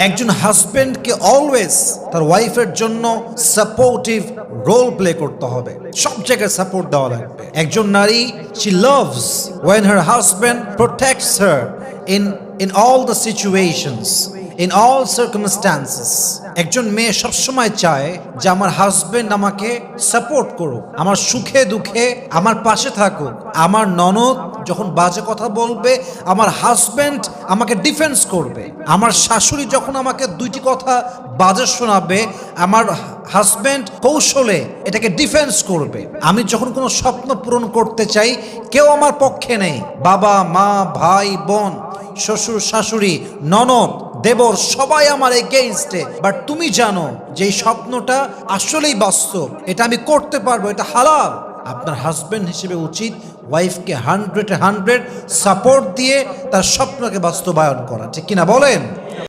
একজন হাজবেন্ডকে অলওয়েজ তার ওয়াইফের জন্য সাপোর্টিভ রোল প্লে করতে হবে, সব জায়গায় সাপোর্ট দেওয়া লাগবে। একজন নারী, she loves when her husband protects her in all the situations, in all circumstances. একজন মেয়ে সবসময় চায় যে আমার হাজবেন্ড আমাকে সাপোর্ট করুক, আমার সুখে দুঃখে আমার পাশে থাকুক। আমার ননদ যখন বাজে কথা বলবে, আমার হাজবেন্ড আমাকে ডিফেন্স করবে। আমার শাশুড়ি যখন আমাকে দুইটি কথা বাজে শোনাবে, আমার হাজবেন্ড কৌশলে এটাকে ডিফেন্স করবে। আমি যখন কোনো স্বপ্ন পূরণ করতে চাই, কেউ আমার পক্ষে নেই। বাবা মা ভাই বোন শ্বশুর শাশুড়ি ননদ দেবর সবাই আমার এগেইনস্টে, বাট তুমি জানো যে এই স্বপ্নটা আসলেই বাস্তব, এটা আমি করতে পারবো, এটা হালাল। আপনার হাজবেন্ড হিসেবে উচিত ওয়াইফকে 100 সাপোর্ট দিয়ে তার স্বপ্নকে বাস্তবায়ন করা, ঠিক কিনা বলেন?